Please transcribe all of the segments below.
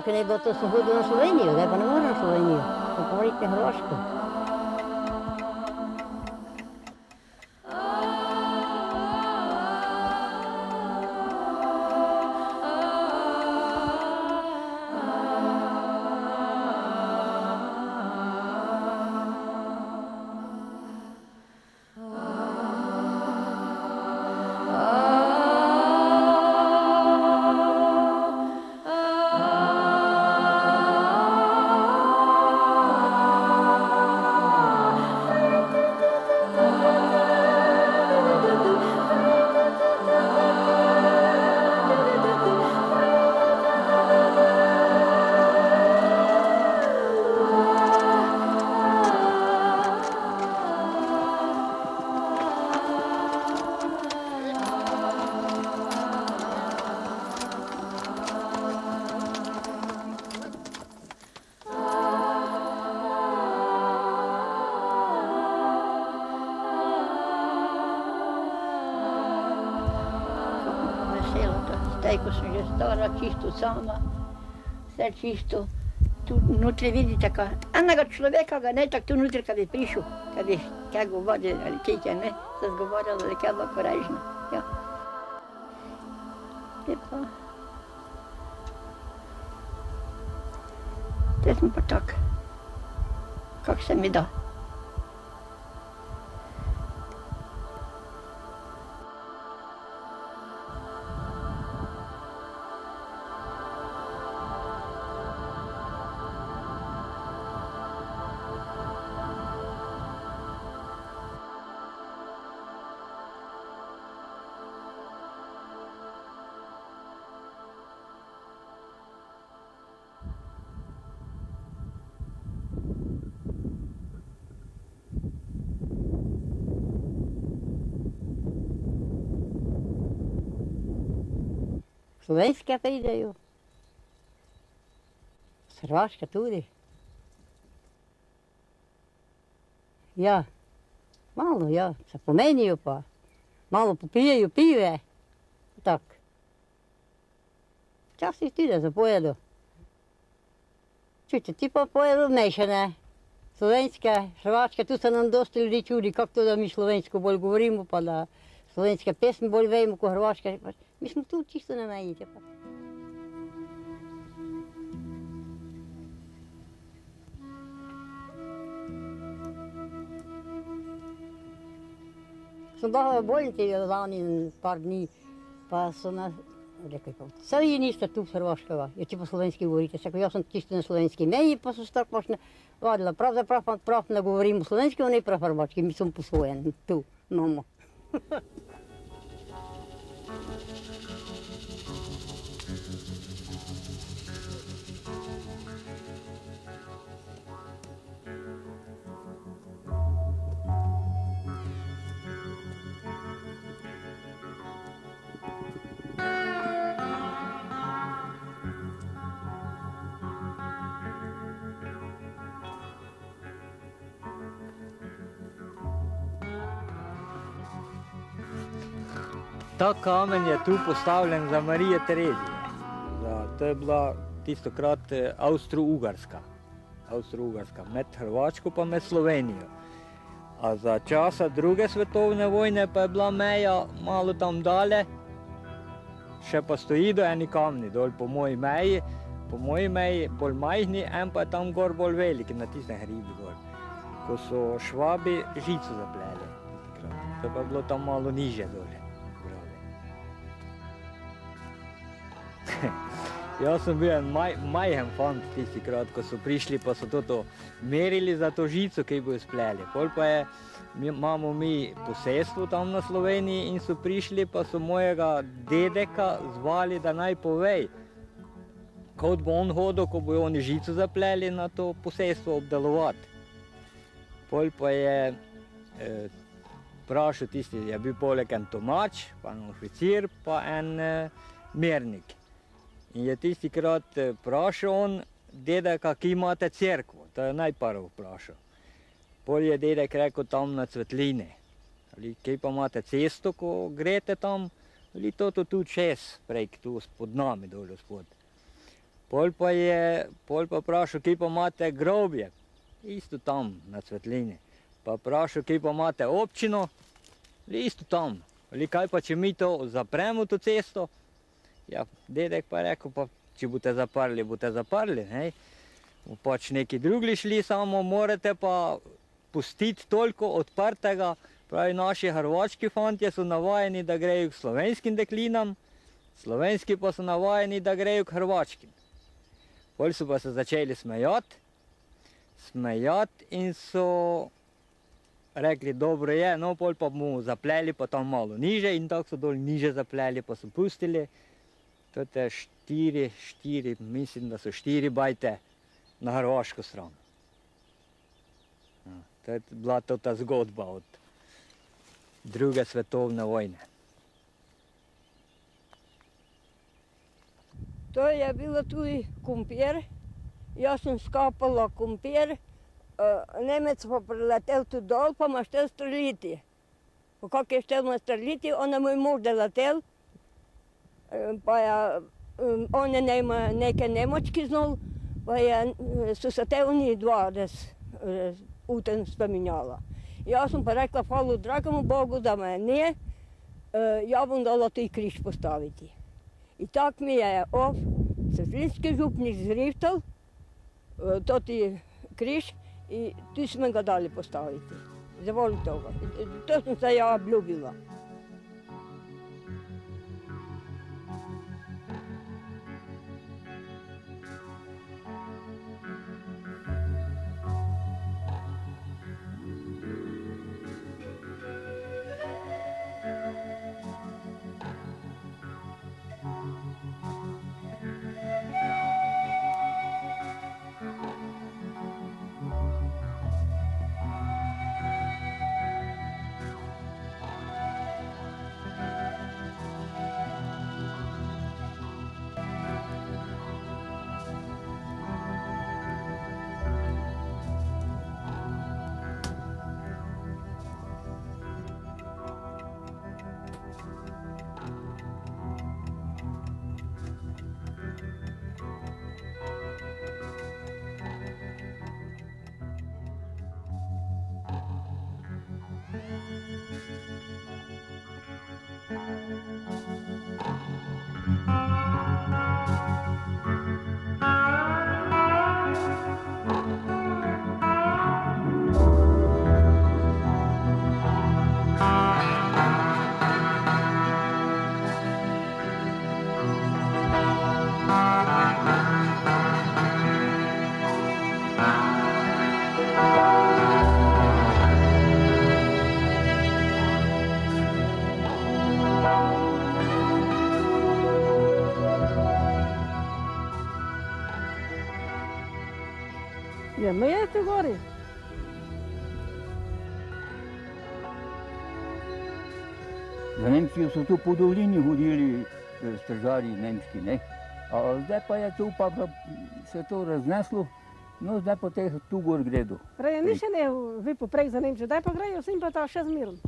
Hrvaške ne bilo, to sem hodil na Slovenijo, zdaj pa ne moram na Slovenijo. Pa govoriti na Hrvaško. Zdaj, ko sem že stara, čisto sama, vse čisto. Tu notri vidite, enega človeka ga ne, tako tu notri, kad je prišel, kad je kaj govoril, ali kaj ne, se zgovorila, ali kaj bila korežna. Ja. Lepa. Zdaj smo pa tak, kak se mi da. Slovenske pridejo, Hrvaške tudi. Ja, malo, ja, se pomenijo pa, malo popijejo pive, tak. Včasih tudi zapojedo. Čujte, ti pa pojedo mešane, slovenske, hrvaške, tu se nam dosti ljudi čudi, kako to, da mi slovensko bolj govorimo, pa da slovenske pesmi bolj vemo, kot hrvaške. Mi smo tu čisto na meji. Sem bila v bolnici lani par dni, pa so nas rekli, saj vi niste tu hrvaškega, jer če po slovenski govorite. Sako, jaz sem čisto na slovenski meji, pa so se tako pač vadila. Prav ne govorimo slovenski, a ne prav hrvaški, mi smo posvojeni tu, imamo. Ta kamen je tu postavljen za Marije Terezije. To je bila tistokrat Avstro-Ugarska, med Hrvaško pa med Slovenijo. A za časa druge svetovne vojne pa je bila meja malo tam dale, še pa stoji do eni kamni dol po moji meji, bolj majhni, en pa je tam gor bolj veliki, na tistem hribi gor, ko so Švabi žico zapleli. To pa je bilo tam malo nižje dole. Jaz sem bil en majhen fant tistikrat, ko so prišli, pa so to merili za to žico, ki bojo spleli. Pol pa imamo mi posestvo tam na Sloveniji in so prišli, pa so mojega dedeka zvali, da naj povej, kot bo on hodil, ko bojo oni žico zapleli na to posestvo obdelovati. Pol pa je vprašal tisti, je bil poleg en tomač, pa en oficir, pa en mernik. In je tistikrat vprašal on dedeka, ki imate cerkvo, to je najprv vprašal. Pol je dedek rekel tam na Cvetline, kje pa imate cesto, ko grete tam, ali to tu čez, prek tu pod nami dol spod. Pol pa vprašal, kje pa imate grobje, isto tam na Cvetlini. Pa vprašal, kje pa imate občino, isto tam. Ali kaj pa, če mi to zapremo, to cesto? Ja, dedek pa je rekel, pa če boste zaprli, ne? Pač neki drugi šli, samo morate pa pustiti toliko odprtega. Pravi, naši hrvaški fantje so navajeni, da grejo k slovenskim deklinam, slovenski pa so navajeni, da grejo k hrvaškim. Pol so pa se začeli smejati in so rekli, dobro je, no pol pa bomo zapleli pa tam malo niže in tako so dol niže zapleli, pa so pustili. To je mislim, da so 4 bajte na hrvaško stran. To je bila ta zgodba od Druge svetovne vojne. To je bilo tudi kumpir. Jaz sem skapala kumpir, Nemec pa priletel tu dol, pa ima štel streljiti. Pa kak je štel ima streljiti, on je moj mož deletel, pa je, on je neke nemočki znal, pa so se te oni dva v tem spominjala. Jaz sem pa rekla, hvala dragemu Bogu, da me ne, ja bom dala taj križ postaviti. I tak mi je Cvetlinski župnik zrihtal, toti križ, i tu smo ga dali postaviti. Zavoli toga. To sam se ja obljubila. Ja, meja tu gori. Za Nemčijo so tu po dolini hodili stražarji nemški, ne? A zdaj pa je tu pa se to razneslo, no zdaj pa teh tu gor gredo. Prej nišče ne vi poprej za Nemčijo, daj pa grejo vsem pa ta še zmirno.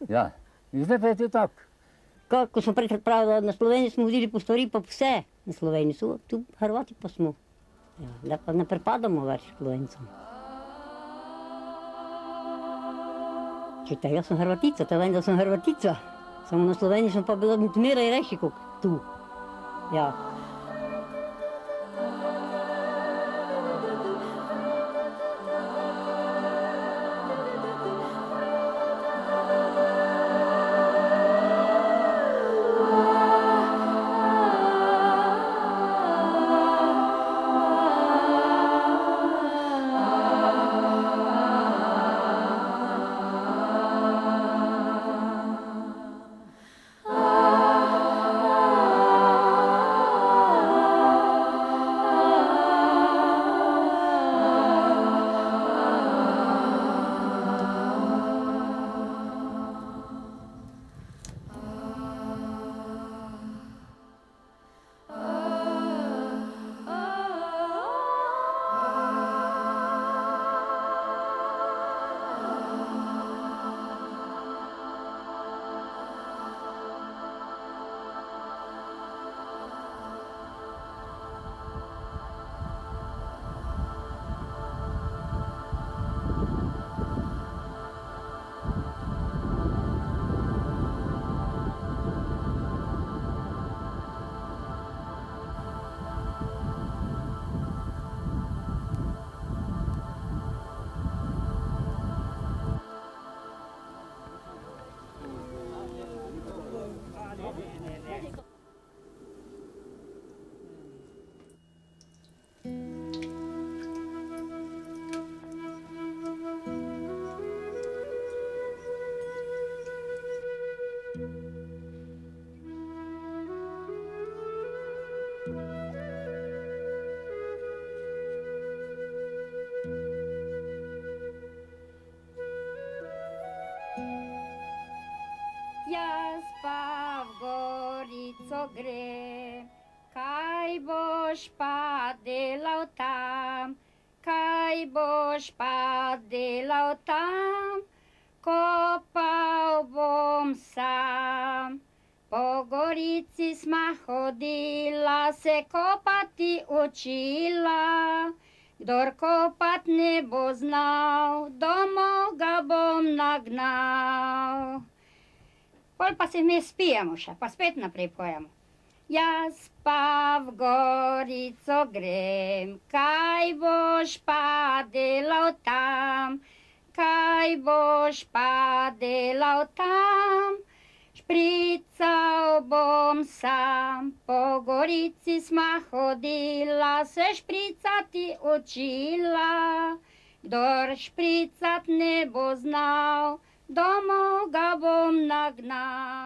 Ja, in zdaj pa je to tako. Ko smo prej pravili, na Sloveniji smo hodili po stvari, pa vse na Sloveniji so, tu Hrvati pa smo. Ja, da pa ne pripadamo več Slovencem. Čujte, jaz sem Hrvatica, to vem, da sem Hrvatica. Samo na Sloveniji sem pa bila zmeraj rešji kot tu. Ja. delal tam, kopal bom sam. Po gorici sma hodila, se kopati učila. Kdor kopat ne bo znal, domov ga bom nagnal. Pol pa se mi spijemo še, pa spet naprej pojemo. Jaz pa v gorico grem, kaj boš pa delal tam, kaj boš pa delal tam. Šprical bom sam, po gorici sma hodila, se špricati učila. Kdor špricat ne bo znal, domov ga bom nagnal.